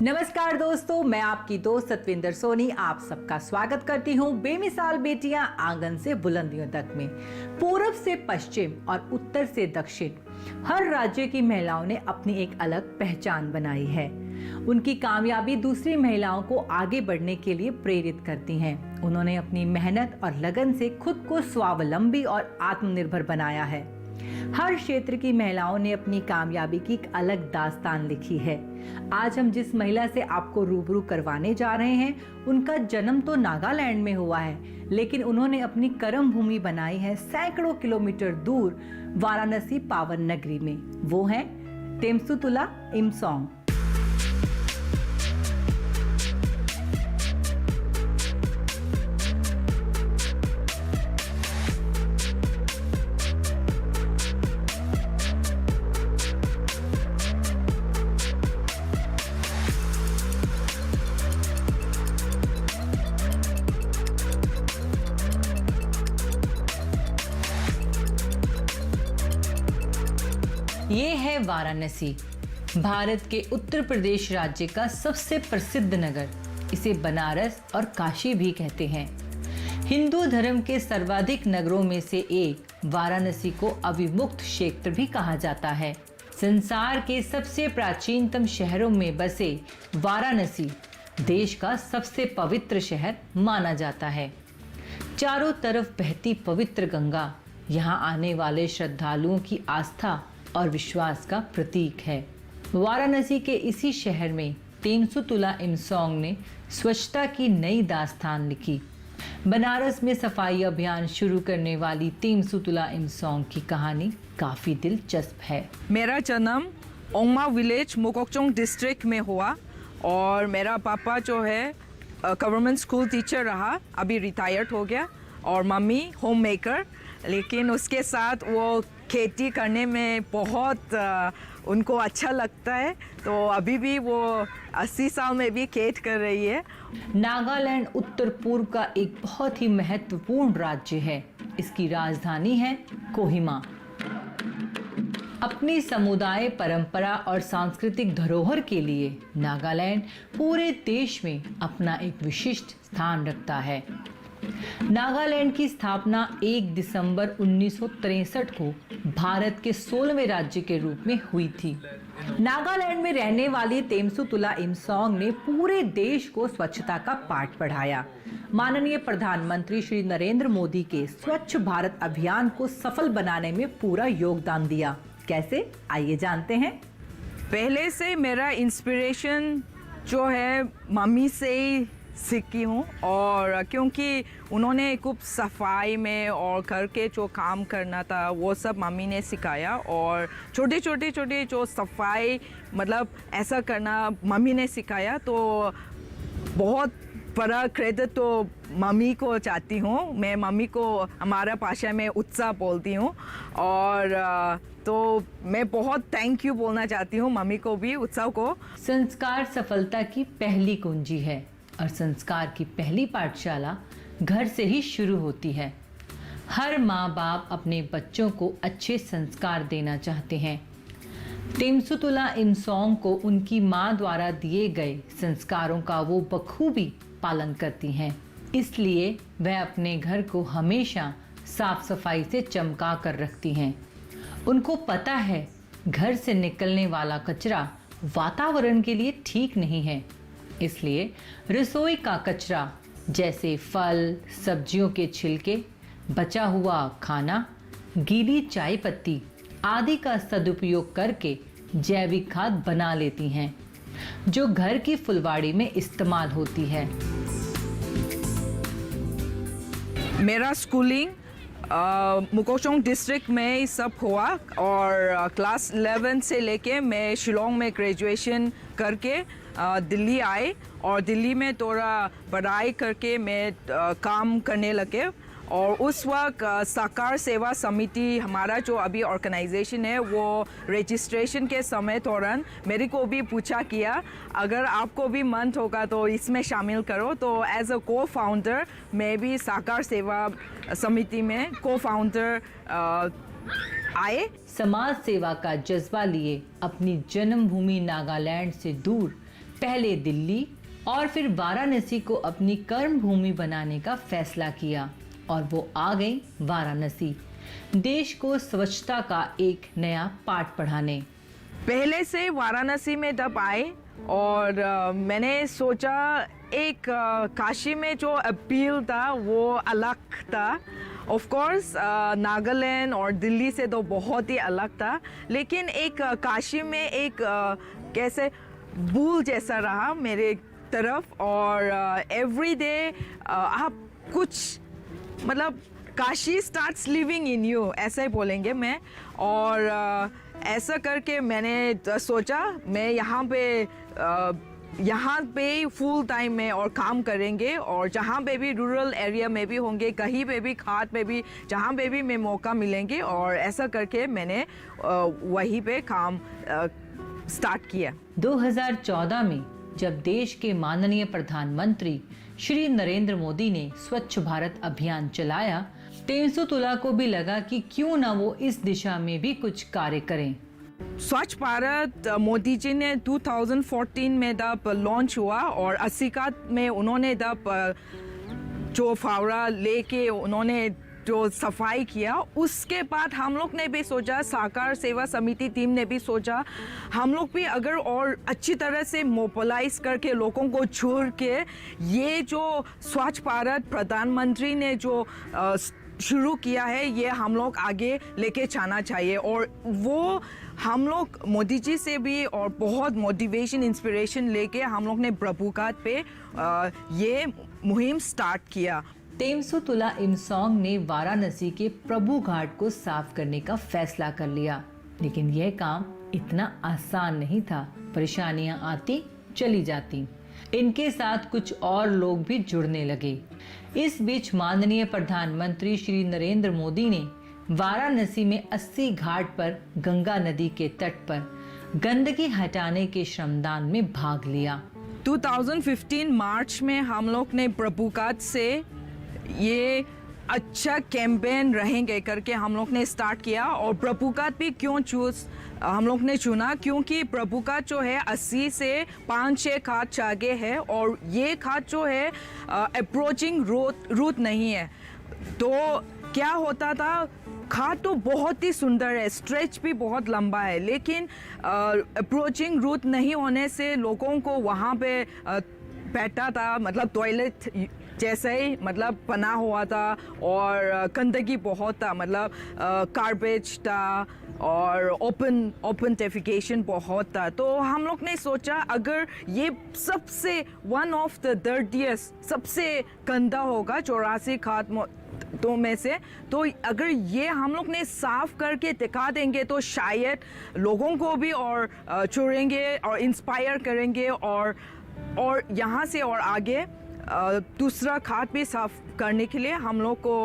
नमस्कार दोस्तों, मैं आपकी दोस्त सतविंदर सोनी आप सबका स्वागत करती हूँ बेमिसाल बेटियां आंगन से बुलंदियों तक में। पूरब से पश्चिम और उत्तर से दक्षिण हर राज्य की महिलाओं ने अपनी एक अलग पहचान बनाई है। उनकी कामयाबी दूसरी महिलाओं को आगे बढ़ने के लिए प्रेरित करती हैं। उन्होंने अपनी मेहनत और लगन से खुद को स्वावलंबी और आत्मनिर्भर बनाया है। हर क्षेत्र की महिलाओं ने अपनी कामयाबी की एक अलग दास्तान लिखी है। आज हम जिस महिला से आपको रूबरू करवाने जा रहे हैं, उनका जन्म तो नागालैंड में हुआ है, लेकिन उन्होंने अपनी कर्म भूमि बनाई है सैकड़ों किलोमीटर दूर वाराणसी पावन नगरी में। वो हैं तेमसुतुला इमसोंग। ये है वाराणसी, भारत के उत्तर प्रदेश राज्य का सबसे प्रसिद्ध नगर। इसे बनारस और काशी भी कहते हैं। हिंदू धर्म के सर्वाधिक नगरों में से एक वाराणसी को अविमुक्त क्षेत्र भी कहा जाता है। संसार के सबसे प्राचीनतम शहरों में बसे वाराणसी देश का सबसे पवित्र शहर माना जाता है। चारों तरफ बहती पवित्र गंगा यहाँ आने वाले श्रद्धालुओं की आस्था और विश्वास का प्रतीक है। वाराणसी के इसी शहर में तेमसुतुला इमसोंग ने स्वच्छता की नई दास्तान लिखी। बनारस में सफाई अभियान शुरू करने वाली तेमसुतुला इमसोंग की कहानी काफी दिलचस्प है। मेरा जन्म ओंगमा विलेज मोकोकचोंग डिस्ट्रिक्ट में हुआ और मेरा पापा जो है गवर्नमेंट स्कूल टीचर रहा, अभी रिटायर्ड हो गया, और मम्मी होम मेकर। लेकिन उसके साथ वो खेती करने में बहुत उनको अच्छा लगता है, तो अभी भी वो 80 साल में भी खेत कर रही है। नागालैंड उत्तर पूर्व का एक बहुत ही महत्वपूर्ण राज्य है। इसकी राजधानी है कोहिमा। अपनी समुदाय परंपरा और सांस्कृतिक धरोहर के लिए नागालैंड पूरे देश में अपना एक विशिष्ट स्थान रखता है। नागालैंड की स्थापना 1 दिसंबर 1963 को भारत के 16वें राज्य के रूप में हुई थी। नागालैंड में रहने वाली तेमसुतुला इमसोंग ने पूरे देश को स्वच्छता का पाठ पढ़ाया। माननीय प्रधानमंत्री श्री नरेंद्र मोदी के स्वच्छ भारत अभियान को सफल बनाने में पूरा योगदान दिया। कैसे, आइए जानते हैं। पहले से मेरा इंस्पिरेशन जो है मम्मी से ही सीखी हूँ, और क्योंकि उन्होंने खूब सफाई में और घर के जो काम करना था वो सब मम्मी ने सिखाया, और छोटे छोटे जो सफाई मतलब ऐसा करना मम्मी ने सिखाया। तो बहुत बड़ा क्रेडिट तो मम्मी को चाहती हूँ। मैं मम्मी को हमारा भाषा में उत्साह बोलती हूँ, और तो मैं बहुत थैंक यू बोलना चाहती हूँ मम्मी को भी, उत्साह को। संस्कार सफलता की पहली कुंजी है और संस्कार की पहली पाठशाला घर से ही शुरू होती है। हर माँ बाप अपने बच्चों को अच्छे संस्कार देना चाहते हैं। तेमसुतुला इमसोंग को उनकी माँ द्वारा दिए गए संस्कारों का वो बखूबी पालन करती हैं। इसलिए वह अपने घर को हमेशा साफ सफाई से चमका कर रखती हैं। उनको पता है घर से निकलने वाला कचरा वातावरण के लिए ठीक नहीं है, इसलिए रसोई का कचरा जैसे फल, सब्जियों के छिलके, बचा हुआ खाना, गीली चाय पत्ती आदि का सदुपयोग करके जैविक खाद बना लेती हैं, जो घर की फुलवाड़ी में इस्तेमाल होती है। मेरा स्कूलिंग मोकोकचोंग डिस्ट्रिक्ट में ही सब हुआ, और क्लास 11 से लेके मैं शिलोंग में ग्रेजुएशन करके दिल्ली आए, और दिल्ली में थोड़ा पढ़ाई करके मैं काम करने लगे। और उस वक्त साकार सेवा समिति हमारा जो अभी ऑर्गेनाइजेशन है, वो रजिस्ट्रेशन के समय दौरान मेरे को भी पूछा किया, अगर आपको भी मन होगा तो इसमें शामिल करो। तो एज अ को फाउंडर मैं भी साकार सेवा समिति में को फाउंडर आए। समाज सेवा का जज्बा लिए अपनी जन्मभूमि नागालैंड से दूर पहले दिल्ली और फिर वाराणसी को अपनी कर्म भूमि बनाने का फैसला किया और वो आ गई वाराणसी, देश को स्वच्छता का एक नया पाठ पढ़ाने। पहले से वाराणसी में तब आए और मैंने सोचा एक काशी में जो अपील था वो अलग था। ऑफ कोर्स नागालैंड और दिल्ली से तो बहुत ही अलग था, लेकिन एक काशी में एक कैसे भूल जैसा रहा मेरे तरफ। और एवरी डे आप कुछ मतलब Kashi starts living in you, ऐसा ही बोलेंगे मैं। और ऐसा करके मैंने सोचा मैं यहाँ पे फुल टाइम में और काम करेंगे, और जहाँ पे भी रूरल एरिया में भी होंगे, कहीं पे भी खाद पे भी, जहाँ पे भी मैं मौका मिलेंगे। और ऐसा करके मैंने वहीं पे काम स्टार्ट किया। 2014 में जब देश के माननीय प्रधानमंत्री श्री नरेंद्र मोदी ने स्वच्छ भारत अभियान चलाया, तेंसुतुला को भी लगा कि क्यों ना वो इस दिशा में भी कुछ कार्य करें। स्वच्छ भारत मोदी जी ने 2014 में तब लॉन्च हुआ और 80 का में उन्होंने तब जो फावड़ा लेके उन्होंने जो सफाई किया। उसके बाद हम लोग ने भी सोचा, साकार सेवा समिति टीम ने भी सोचा, हम लोग भी अगर और अच्छी तरह से मोबिलाइज करके लोगों को छोड़ के ये जो स्वच्छ भारत प्रधानमंत्री ने जो शुरू किया है ये हम लोग आगे लेके जाना चाहिए। और वो हम लोग मोदी जी से भी और बहुत मोटिवेशन इंस्पिरेशन लेके हम लोग ने प्रभुघाट पे ये मुहिम स्टार्ट किया। तेंसुतुला इमसोंग ने वाराणसी के प्रभु घाट को साफ करने का फैसला कर लिया, लेकिन यह काम इतना आसान नहीं था। परेशानियां आती चली जाती। इनके साथ कुछ और लोग भी जुड़ने लगे। इस बीच माननीय प्रधानमंत्री श्री नरेंद्र मोदी ने वाराणसी में 80 घाट पर गंगा नदी के तट पर गंदगी हटाने के श्रमदान में भाग लिया। 2015 मार्च में हम लोग ने प्रभुघाट से ये अच्छा कैंपेन रहेंगे करके हम लोग ने स्टार्ट किया। और प्रभुघाट भी क्यों हम लोग ने चुना, क्योंकि प्रभुघाट जो है 80 से 5-6 घाट आगे है और ये घाट जो है अप्रोचिंग रूट नहीं है। तो क्या होता था, घाट तो बहुत ही सुंदर है, स्ट्रेच भी बहुत लंबा है, लेकिन अप्रोचिंग रूट नहीं होने से लोगों को वहाँ पे बैठा था, मतलब टॉयलेट जैसे ही मतलब बना हुआ था और गंदगी बहुत था, मतलब गार्बेज था और ओपन डेफिकेशन बहुत था। तो हम लोग ने सोचा अगर ये सबसे वन ऑफ द डर्टीएस्ट सबसे गंदा होगा 84 घाट तो में से, तो अगर ये हम लोग ने साफ करके दिखा देंगे तो शायद लोगों को भी और छोड़ेंगे और इंस्पायर करेंगे और यहाँ से और आगे दूसरा घाट भी साफ करने के लिए हम लोग को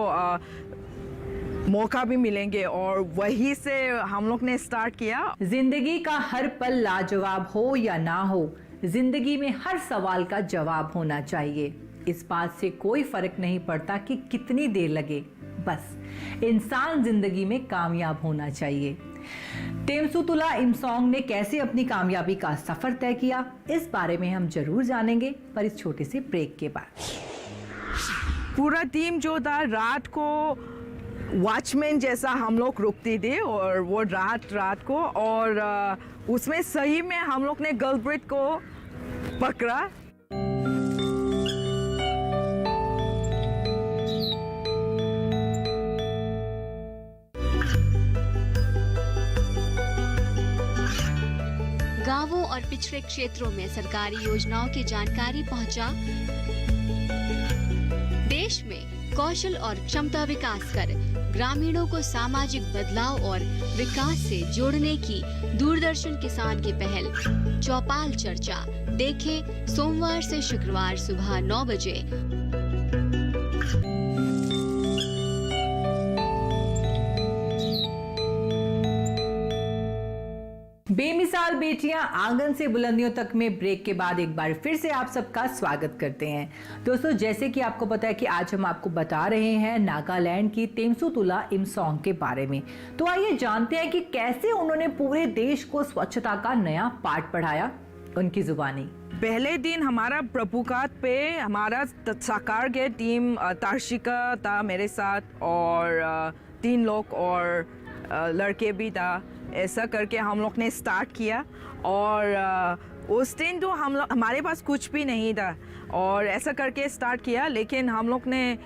मौका भी मिलेंगे। और वही से हम लोग ने स्टार्ट किया। जिंदगी का हर पल लाजवाब हो या ना हो, जिंदगी में हर सवाल का जवाब होना चाहिए। इस बात से कोई फर्क नहीं पड़ता कि कितनी देर लगे, बस इंसान जिंदगी में कामयाब होना चाहिए। तेंसुतुला इमसोंग ने कैसे अपनी कामयाबी का सफर तय किया, इस बारे में हम जरूर जानेंगे, पर इस छोटे से ब्रेक के बाद। पूरा टीम जो था रात को वॉचमैन जैसा हम लोग रुकते थे और वो रात को, और उसमें सही में हम लोग ने गर्लफ्रेंड को पकड़ा। गांवों और पिछड़े क्षेत्रों में सरकारी योजनाओं की जानकारी पहुंचा। देश में कौशल और क्षमता विकास कर ग्रामीणों को सामाजिक बदलाव और विकास से जोड़ने की दूरदर्शन किसान की पहल चौपाल चर्चा देखें सोमवार से शुक्रवार सुबह 9 बजे। बेमिसाल बेटियां आंगन से बुलंदियों तक में ब्रेक के बाद एक बार फिर से आप सबका स्वागत करते हैं। दोस्तों, जैसे कि आपको पता है कि आज हम आपको बता रहे हैं नागालैंड की तेंसुतुला इमसोंग के बारे में। तो आइए जानते हैं कि कैसे उन्होंने पूरे देश को स्वच्छता का नया पाठ पढ़ाया। उनकी जुबानी। पहले दिन हमारा प्रभुकात पे हमारा साकार के टीम तार्शिका था मेरे साथ और 3 लोग और लड़के भी था। ऐसा करके हम लोग ने स्टार्ट किया और उस दिन तो हमारे पास कुछ भी नहीं था और ऐसा करके स्टार्ट किया, लेकिन हम लोग ने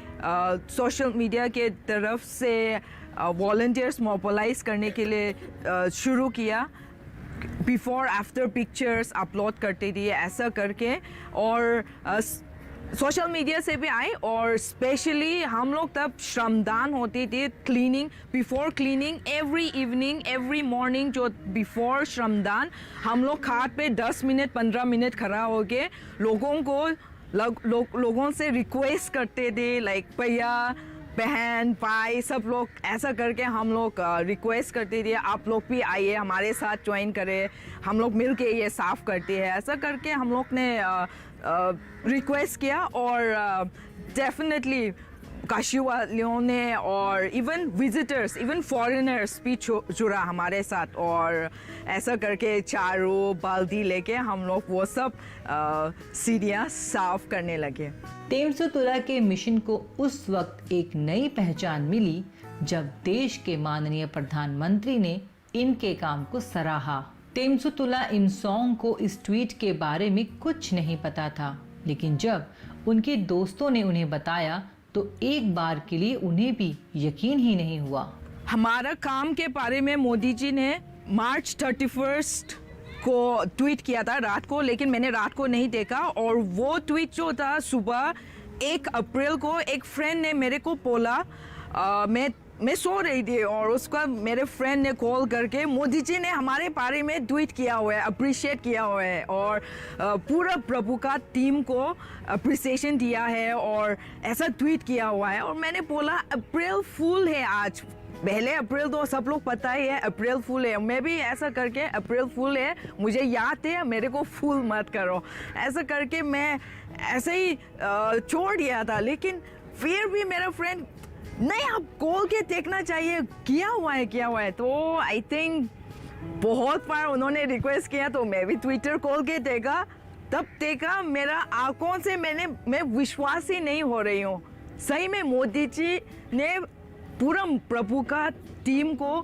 सोशल मीडिया के तरफ से वॉलंटियर्स मोबिलाइज करने के लिए शुरू किया। बिफोर आफ्टर पिक्चर्स अपलोड करते थे ऐसा करके, और सोशल मीडिया से भी आए और स्पेशली हम लोग तब श्रमदान होती थी, cleaning, before cleaning every evening every morning जो बिफोर श्रमदान हम लोग खाट पे 10 मिनट 15 मिनट खड़ा होके लोगों से रिक्वेस्ट करते थे, लाइक भैया बहन भाई सब लोग ऐसा करके हम लोग रिक्वेस्ट करते थे आप लोग भी आइए हमारे साथ ज्वाइन करें, हम लोग मिल के ये साफ़ करते हैं। ऐसा करके हम लोग ने रिक्वेस्ट किया और डेफिनेटली काशी वालियों ने और इवन विजिटर्स इवन फॉरेनर्स भी जुड़ा हमारे साथ, और ऐसा करके चारों बाल्टी लेके हम लोग वो सब सीढ़ियाँ साफ करने लगे। तेमसुतुला के मिशन को उस वक्त एक नई पहचान मिली जब देश के माननीय प्रधानमंत्री ने इनके काम को सराहा। तेमसुतुला इमसोंग को इस ट्वीट के बारे में कुछ नहीं पता था, लेकिन जब उनके दोस्तों ने उन्हें बताया तो एक बार के लिए उन्हें भी यकीन ही नहीं हुआ। हमारा काम के बारे में मोदी जी ने मार्च 31 को ट्वीट किया था रात को, लेकिन मैंने रात को नहीं देखा, और वो ट्वीट जो था सुबह 1 अप्रैल को एक फ्रेंड ने मेरे को बोला, मैं सो रही थी और उसका मेरे फ्रेंड ने कॉल करके मोदी जी ने हमारे बारे में ट्वीट किया हुआ है, अप्रिशिएट किया हुआ है और पूरा प्रभु का टीम को अप्रिसिएशन दिया है और ऐसा ट्वीट किया हुआ है। और मैंने बोला अप्रैल फूल है आज, पहले अप्रैल तो सब लोग पता ही है अप्रैल फूल है, मैं भी ऐसा करके अप्रैल फूल है मुझे याद है, मेरे को फूल मत करो, ऐसा करके मैं ऐसे ही छोड़ दिया था। लेकिन फिर भी मेरा फ्रेंड नहीं आप कॉल के देखना चाहिए, किया हुआ है। तो आई थिंक बहुत बार उन्होंने रिक्वेस्ट किया तो मैं भी ट्विटर कॉल के देखा, तब देखा मेरा आंखों से मैं विश्वास ही नहीं हो रही हूँ, सही में मोदी जी ने पूरा प्रभु का टीम को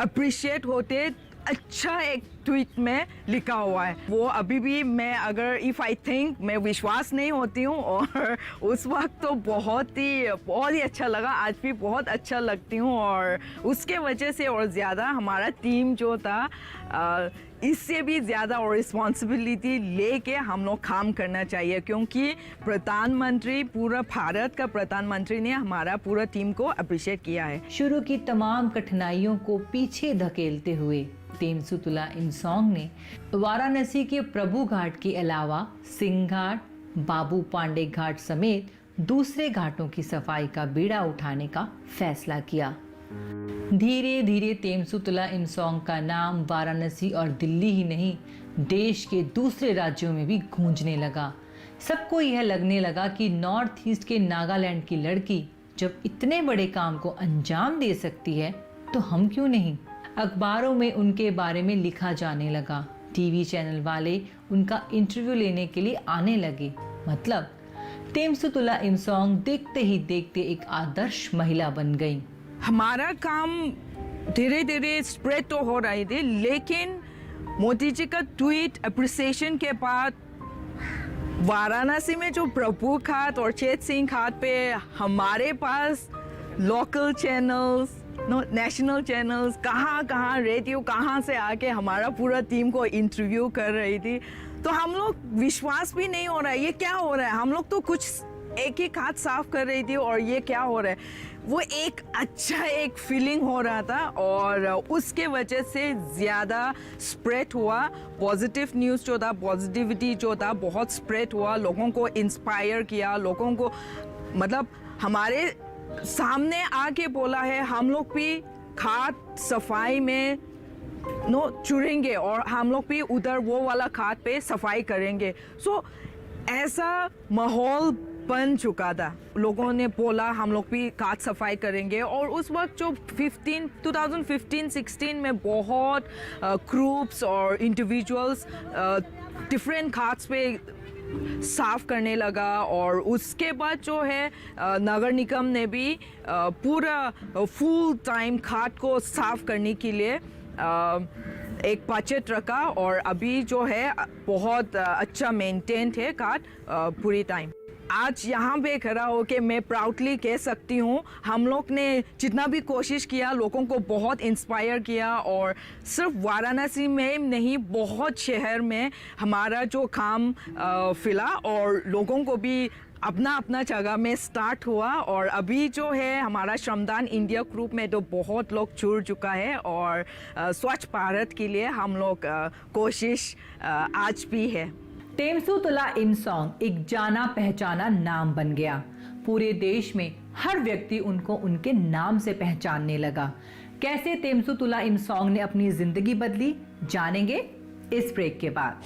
अप्रिशिएट होते अच्छा एक ट्वीट में लिखा हुआ है। वो अभी भी मैं अगर इफ़ आई थिंक मैं विश्वास नहीं होती हूँ, और उस वक्त तो बहुत ही अच्छा लगा, आज भी बहुत अच्छा लगती हूँ, और उसके वजह से और ज़्यादा हमारा टीम जो था इससे भी ज़्यादा और रिस्पॉन्सिबिलिटी लेके हम लोग काम करना चाहिए, क्योंकि प्रधानमंत्री पूरा भारत का प्रधानमंत्री ने हमारा पूरा टीम को अप्रिशिएट किया है। शुरू की तमाम कठिनाइयों को पीछे धकेलते हुए तेमसुतुला इमसोंग ने वाराणसी के प्रभु घाट के अलावा सिंह घाट, बाबू पांडे घाट समेत दूसरे घाटों की सफाई का बीड़ा उठाने का फैसला किया। धीरे धीरे तेमसुतुला इमसोंग का नाम वाराणसी और दिल्ली ही नहीं देश के दूसरे राज्यों में भी गूंजने लगा। सबको यह लगने लगा कि नॉर्थ ईस्ट के नागालैंड की लड़की जब इतने बड़े काम को अंजाम दे सकती है तो हम क्यों नहीं। अखबारों में उनके बारे में लिखा जाने लगा, टीवी चैनल वाले उनका इंटरव्यू लेने के लिए आने लगे। मतलब तेमसुतुला इमसोंग देखते ही देखते एक आदर्श महिला बन गई। हमारा काम धीरे धीरे स्प्रेड तो हो रही थी, लेकिन मोदी जी का ट्वीट अप्रिसिएशन के बाद वाराणसी में जो प्रभु घाट और चेत सिंह घाट पे हमारे पास लोकल चैनल्स, नेशनल चैनल्स, कहाँ रेडियो कहाँ से आके हमारा पूरा टीम को इंटरव्यू कर रही थी, तो हम लोग विश्वास भी नहीं हो रहा है ये क्या हो रहा है। हम लोग तो कुछ एक ही हाथ साफ कर रही थी और ये क्या हो रहा है। वो एक अच्छा एक फीलिंग हो रहा था और उसके वजह से ज़्यादा स्प्रेड हुआ। पॉजिटिव न्यूज़ जो था, पॉजिटिविटी जो था बहुत स्प्रेड हुआ, लोगों को इंस्पायर किया, लोगों को मतलब हमारे सामने आके बोला है हम लोग भी घाट सफाई में जुड़ेंगे और हम लोग भी उधर वो वाला घाट पे सफाई करेंगे। सो ऐसा माहौल बन चुका था, लोगों ने बोला हम लोग भी घाट सफाई करेंगे। और उस वक्त जो 2015-16 में बहुत ग्रुप्स और इंडिविजुअल्स डिफरेंट घाट्स पे साफ करने लगा। और उसके बाद जो है नगर निगम ने भी पूरा फुल टाइम घाट को साफ करने के लिए एक बजट रखा और अभी जो है बहुत अच्छा मेंटेन्ड है घाट पूरी टाइम। आज यहाँ पे खड़ा होके मैं प्राउडली कह सकती हूँ हम लोग ने जितना भी कोशिश किया लोगों को बहुत इंस्पायर किया और सिर्फ वाराणसी में नहीं बहुत शहर में हमारा जो काम फिला और लोगों को भी अपना अपना जगह में स्टार्ट हुआ। और अभी जो है हमारा श्रमदान इंडिया ग्रुप में तो बहुत लोग जुड़ चुका है और स्वच्छ भारत के लिए हम लोग कोशिश आज भी है। तेमसु तुला इमसोंग एक जाना पहचाना नाम बन गया। पूरे देश में हर व्यक्ति उनको उनके नाम से पहचानने लगा। कैसे तेमसु तुला इमसोंग ने अपनी जिंदगी बदली, जानेंगे इस ब्रेक के बाद।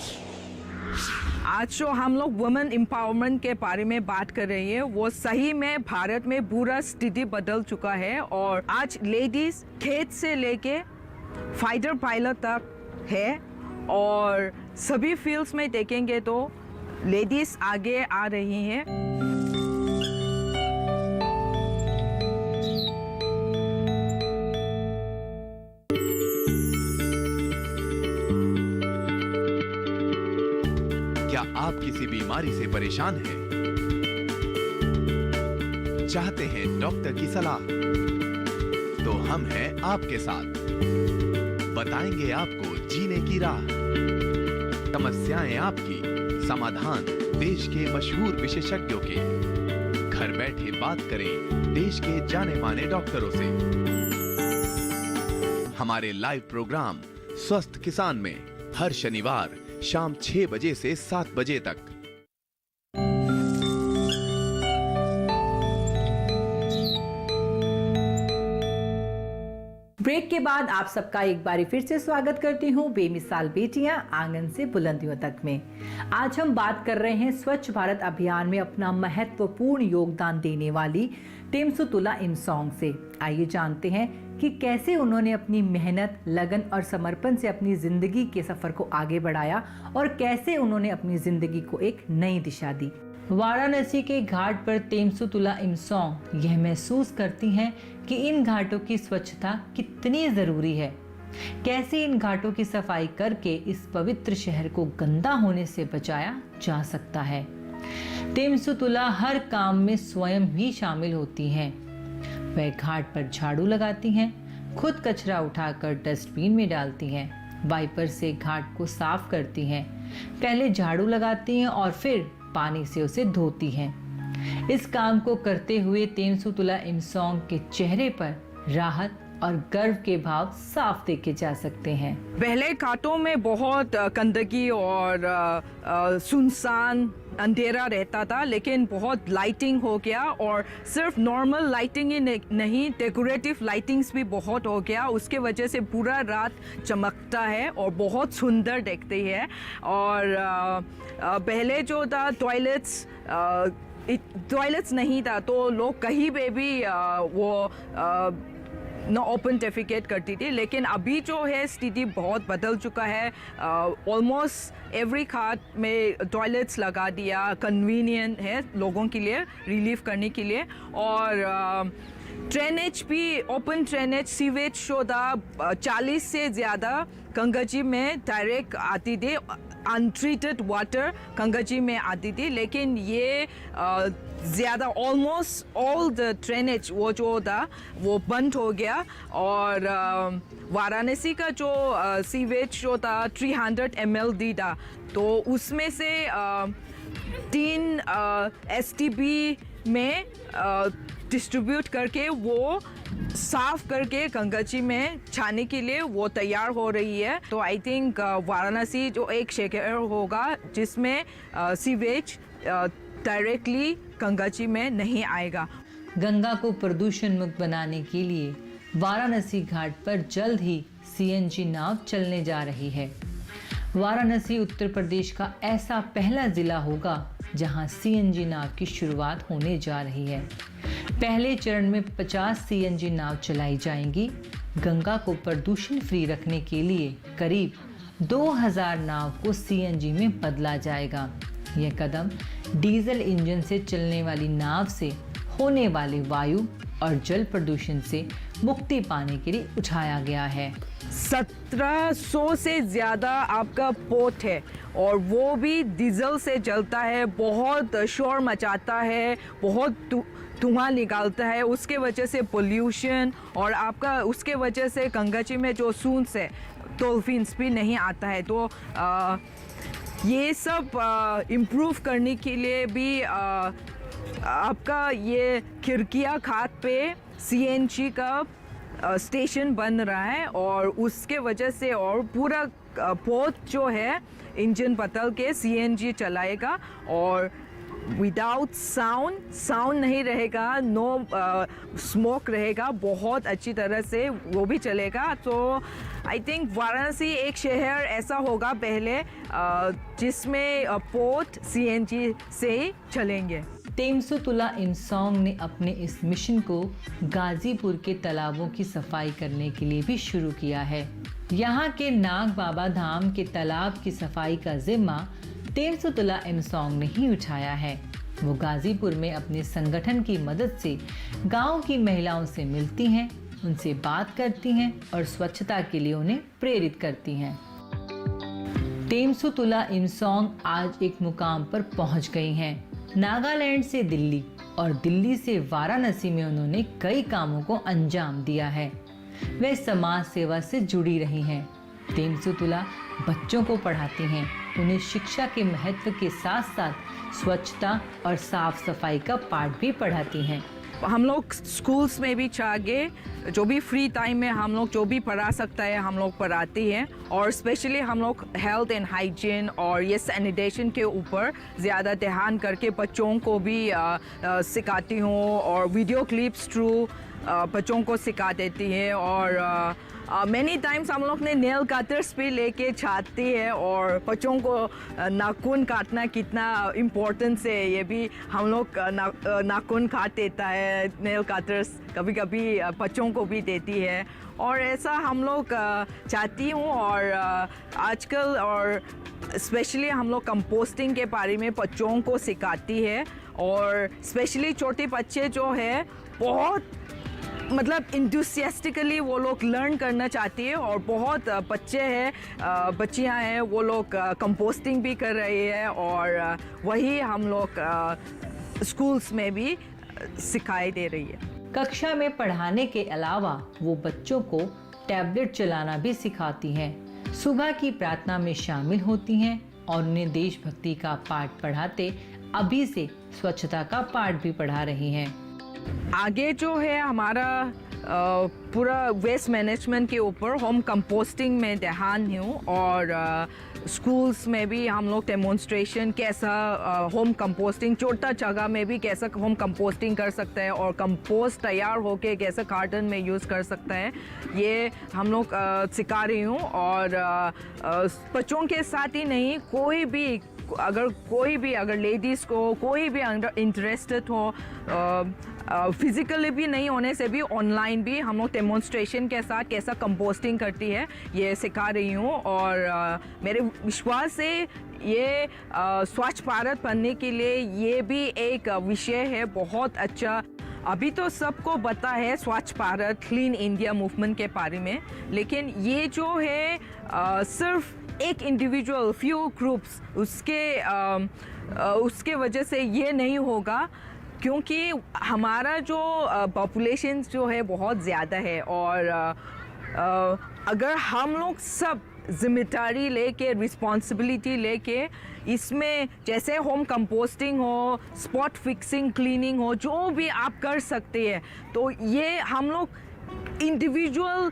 आज जो हम लोग वुमेन एम्पावरमेंट के बारे में बात कर रहे हैं वो सही में भारत में पूरा स्थिति बदल चुका है और आज लेडीज खेत से लेके फाइटर पायलट तक है और सभी फील्ड्स में देखेंगे तो लेडीज आगे आ रही हैं। क्या आप किसी बीमारी से परेशान हैं? चाहते हैं डॉक्टर की सलाह? तो हम हैं आपके साथ, बताएंगे आपको जीने की राह। समस्याएं आपकी, समाधान देश के मशहूर विशेषज्ञों के। घर बैठे बात करें देश के जाने माने डॉक्टरों से। हमारे लाइव प्रोग्राम स्वस्थ किसान में हर शनिवार शाम 6 बजे से 7 बजे तक। ब्रेक के बाद आप सबका एक बारी फिर से स्वागत करती हूँ बेमिसाल बेटियां आंगन से बुलंदियों तक में। आज हम बात कर रहे हैं स्वच्छ भारत अभियान में अपना महत्वपूर्ण योगदान देने वाली तेमसु तुला इमसोंग से। आइए जानते हैं कि कैसे उन्होंने अपनी मेहनत, लगन और समर्पण से अपनी जिंदगी के सफर को आगे बढ़ाया और कैसे उन्होंने अपनी जिंदगी को एक नई दिशा दी। वाराणसी के घाट पर तेमसु तुला इमसोंग यह महसूस करती हैं कि इन घाटों की स्वच्छता कितनी जरूरी है। कैसे इन घाटों की सफाई करके इस पवित्र शहर को गंदा होने से बचाया जा सकता है। तेमसु तुला हर काम में स्वयं भी शामिल होती हैं। वह घाट पर झाड़ू लगाती हैं, खुद कचरा उठाकर डस्टबिन में डालती हैं, वाइपर से घाट को साफ करती हैं। पहले झाड़ू लगाती हैं और फिर पानी से उसे धोती हैं। इस काम को करते हुए तेमसु तुला इमसोंग के चेहरे पर राहत और गर्व के भाव साफ देखे जा सकते हैं। पहले घाटों में बहुत गंदगी और सुनसान अंधेरा रहता था, लेकिन बहुत लाइटिंग हो गया और सिर्फ नॉर्मल लाइटिंग ही नहीं, डेकोरेटिव लाइटिंग्स भी बहुत हो गया। उसके वजह से पूरा रात चमकता है और बहुत सुंदर दिखती है। और पहले जो था टॉयलेट्स नहीं था तो लोग कहीं पे भी वो न ओपन डेफिकेट करती थी, लेकिन अभी जो है स्थिति बहुत बदल चुका है। ऑलमोस्ट एवरी घाट में टॉयलेट्स लगा दिया, कन्वीनियंट है लोगों के लिए, रिलीफ करने के लिए। और ड्रेनेज भी, ओपन ड्रेनेज, सीवेज जो था 40 से ज़्यादा गंगा जी में डायरेक्ट आती थी, अनट्रीटेड वाटर गंगा जी में आती थी, लेकिन ये ज़्यादा ऑलमोस्ट ऑल द ड्रेनेज वो जो था वो बंद हो गया। और वाराणसी का जो सीवेज जो था 300 ml था, तो उसमें से 3 STB में डिस्ट्रीब्यूट करके वो साफ करके गंगा जी में छाने के लिए वो तैयार हो रही है। तो आई थिंक वाराणसी जो एक शहर होगा जिसमें सीवेज डायरेक्टली गंगा जी में नहीं आएगा। गंगा को प्रदूषण मुक्त बनाने के लिए वाराणसी घाट पर जल्द ही CNG नाव चलने जा रही है। वाराणसी उत्तर प्रदेश का ऐसा पहला जिला होगा जहां CNG नाव की शुरुआत होने जा रही है। पहले चरण में 50 CNG नाव चलाई जाएंगी। गंगा को प्रदूषण फ्री रखने के लिए करीब 2000 नाव को सीएनजी में बदला जाएगा। यह कदम डीजल इंजन से चलने वाली नाव से होने वाले वायु और जल प्रदूषण से मुक्ति पाने के लिए उठाया गया है। 1700 से ज़्यादा आपका पोर्ट है और वो भी डीजल से चलता है, बहुत शोर मचाता है, बहुत धुआं निकालता है, उसके वजह से पोल्यूशन और आपका उसके वजह से गंगाजी में जो सूंस है डॉल्फिन्स भी नहीं आता है। तो ये सब इम्प्रूव करने के लिए भी आपका ये खिड़किया घाट पे सीएनजी का स्टेशन बन रहा है और उसके वजह से और पूरा पोर्ट जो है इंजन बदल के सीएनजी चलाएगा और विदाउट साउंड नहीं रहेगा, नो स्मोक रहेगा, बहुत अच्छी तरह से वो भी चलेगा। तो आई थिंक वाराणसी एक शहर ऐसा होगा पहले जिसमें पोर्ट सीएनजी से ही चलेंगे। तेमसुतुला इमसोंग ने अपने इस मिशन को गाजीपुर के तालाबों की सफाई करने के लिए भी शुरू किया है। यहाँ के नाग बाबा धाम के तालाब की सफाई का जिम्मा तेमसुतुला इमसोंग ने ही उठाया है। वो गाजीपुर में अपने संगठन की मदद से गांव की महिलाओं से मिलती हैं, उनसे बात करती हैं और स्वच्छता के लिए उन्हें प्रेरित करती हैं। तेमसुतुला इमसोंग आज एक मुकाम पर पहुंच गई हैं। नागालैंड से दिल्ली और दिल्ली से वाराणसी में उन्होंने कई कामों को अंजाम दिया है। वे समाज सेवा से जुड़ी रही हैं। तेमसुतुला बच्चों को पढ़ाती हैं, उन्हें शिक्षा के महत्व के साथ साथ स्वच्छता और साफ सफाई का पाठ भी पढ़ाती हैं। हम लोग स्कूल्स में भी चाहे जो भी फ्री टाइम में हम लोग जो भी पढ़ा सकता है हम लोग पढ़ाते हैं और स्पेशली हम लोग हेल्थ एंड हाइजीन और ये सैनिटेशन के ऊपर ज़्यादा ध्यान करके बच्चों को भी सिखाती हूँ और वीडियो क्लिप्स थ्रू बच्चों को सिखा देती है। और मैनी टाइम्स हम लोग ने नेल कटर्स भी लेके जाती है और बच्चों को नाखून काटना कितना इम्पोर्टेंट है ये भी हम लोग नाखून काट देता है, नेल कटर्स कभी कभी बच्चों को भी देती है और ऐसा हम लोग चाहती हूँ। और आजकल और स्पेशली हम लोग कंपोस्टिंग के बारे में बच्चों को सिखाती है और स्पेशली छोटे बच्चे जो है बहुत मतलब इंथुसियास्टिकली वो लोग लर्न करना चाहती है और बहुत बच्चे हैं बच्चियां हैं वो लोग कंपोस्टिंग भी कर रही है और वही हम लोग स्कूल्स में भी सिखाई दे रही है। कक्षा में पढ़ाने के अलावा वो बच्चों को टैबलेट चलाना भी सिखाती हैं। सुबह की प्रार्थना में शामिल होती हैं और उन्हें देशभक्ति का पाठ पढ़ाते अभी से स्वच्छता का पाठ भी पढ़ा रही हैं। आगे जो है हमारा पूरा वेस्ट मैनेजमेंट के ऊपर होम कंपोस्टिंग में ध्यान हूँ और स्कूल्स में भी हम लोग डेमोन्स्ट्रेशन कैसा होम कंपोस्टिंग छोटा जगह में भी कैसा होम कंपोस्टिंग कर सकता है और कंपोस्ट तैयार होके कैसा गार्डन में यूज़ कर सकता है ये हम लोग सिखा रही हूँ। और बच्चों के साथ ही नहीं कोई भी अगर लेडीज़ को कोई भी इंटरेस्टेड हो फिज़िकली भी नहीं होने से भी ऑनलाइन भी हम लोग डेमोन्स्ट्रेशन के साथ कैसा कंपोस्टिंग करती है ये सिखा रही हूँ। और मेरे विश्वास से ये स्वच्छ भारत बनने के लिए ये भी एक विषय है बहुत अच्छा। अभी तो सबको पता है स्वच्छ भारत क्लीन इंडिया मूवमेंट के बारे में, लेकिन ये जो है सिर्फ एक इंडिविजुअल फ्यू ग्रुप्स उसके वजह से ये नहीं होगा क्योंकि हमारा जो पॉपुलेशन जो है बहुत ज़्यादा है और अगर हम लोग सब जिम्मेदारी लेके रिस्पॉन्सिबिलिटी लेके इसमें जैसे होम कंपोस्टिंग हो स्पॉट फिक्सिंग क्लीनिंग हो जो भी आप कर सकते हैं तो ये हम लोग इंडिविजुअल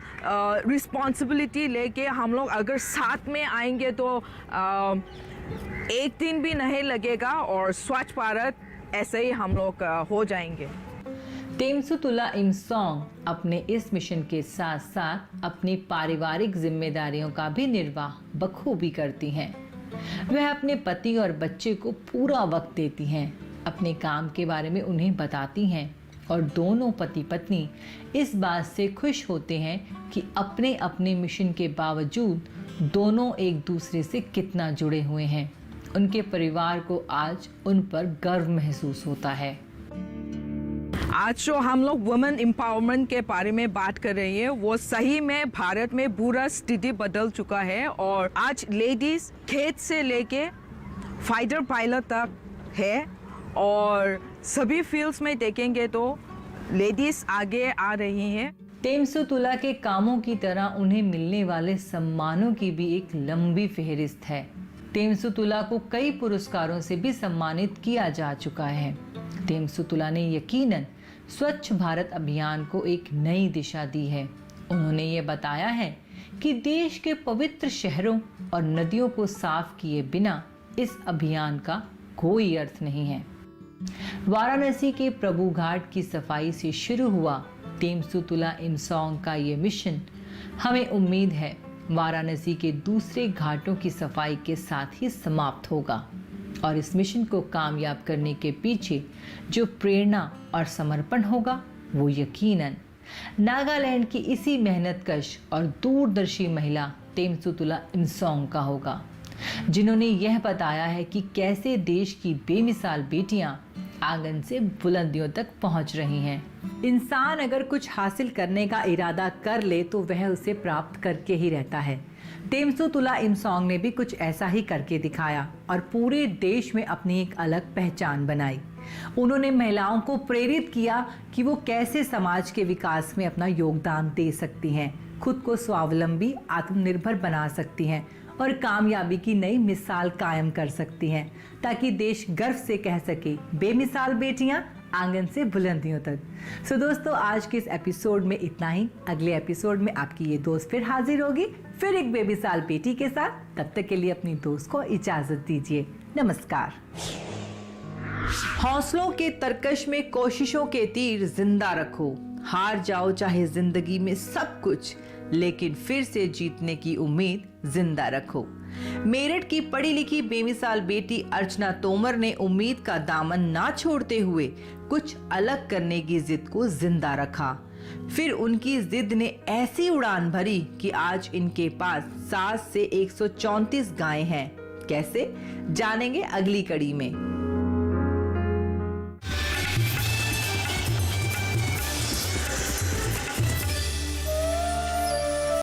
रिस्पॉन्सिबिलिटी लेके हम लोग अगर साथ में आएंगे तो एक दिन भी नहीं लगेगा और स्वच्छ भारत ऐसे ही हम लोग हो जाएंगे। तेमसुतुला इमसोंग अपने इस मिशन के साथ साथ अपनी पारिवारिक जिम्मेदारियों का भी निर्वाह बखूबी करती हैं। वह अपने पति और बच्चे को पूरा वक्त देती हैं, अपने काम के बारे में उन्हें बताती हैं और दोनों पति पत्नी इस बात से खुश होते हैं कि अपने अपने मिशन के बावजूद दोनों एक दूसरे से कितना जुड़े हुए हैं। उनके परिवार को आज उन पर गर्व महसूस होता है। आज जो हम लोग वुमेन एम्पावरमेंट के बारे में बात कर रहे हैं, वो सही में भारत में पूरा स्थिति बदल चुका है और आज लेडीज खेत से लेके फाइटर पायलट तक है और सभी फील्ड्स में देखेंगे तो लेडीज आगे आ रही हैं। तेमसुतुला के कामों की तरह उन्हें मिलने वाले सम्मानों की भी एक लंबी फहरिस्त है। तेमसुतुला को कई पुरस्कारों से भी सम्मानित किया जा चुका है। तेमसुतुला ने यकीनन स्वच्छ भारत अभियान को एक नई दिशा दी है। उन्होंने ये बताया है कि देश के पवित्र शहरों और नदियों को साफ किए बिना इस अभियान का कोई अर्थ नहीं है। वाराणसी के प्रभु घाट की सफाई से शुरू हुआ तेमसुतुला इमसोंग का ये मिशन हमें उम्मीद है वाराणसी के दूसरे घाटों की सफाई के साथ ही समाप्त होगा। और इस मिशन को कामयाब करने के पीछे जो प्रेरणा और समर्पण होगा वो यकीनन नागालैंड की इसी मेहनतकश और दूरदर्शी महिला तेमसुतुला इमसोंग का होगा, जिन्होंने यह बताया है कि कैसे देश की बेमिसाल बेटियां आंगन से बुलंदियों तक पहुंच रही हैं। इंसान अगर कुछ हासिल करने का इरादा कर ले तो वह उसे प्राप्त करके ही रहता है। तेमसुतुला इमसोंग ने भी कुछ ऐसा ही करके दिखाया और पूरे देश में अपनी एक अलग पहचान बनाई। उन्होंने महिलाओं को प्रेरित किया कि वो कैसे समाज के विकास में अपना योगदान दे सकती हैं, खुद को स्वावलंबी आत्मनिर्भर बना सकती हैं और कामयाबी की नई मिसाल कायम कर सकती हैं, ताकि देश गर्व से कह सके बेमिसाल बेटियां आंगन से बुलंदियों तक। सो दोस्तों, आज के इस एपिसोड में इतना ही। अगले एपिसोड में आपकी ये दोस्त फिर हाजिर होगी, फिर एक बेमिसाल बेटी के साथ। तब तक के लिए अपनी दोस्त को इजाजत दीजिए। नमस्कार। हौसलों के तरकश में कोशिशों के तीर जिंदा रखो। हार जाओ चाहे जिंदगी में सब कुछ, लेकिन फिर से जीतने की उम्मीद जिंदा रखो। मेरठ की पढ़ी लिखी बेमिसाल बेटी अर्चना तोमर ने उम्मीद का दामन ना छोड़ते हुए कुछ अलग करने की जिद को जिंदा रखा। फिर उनकी जिद ने ऐसी उड़ान भरी कि आज इनके पास 7 से 134 गायें हैं। कैसे, जानेंगे अगली कड़ी में।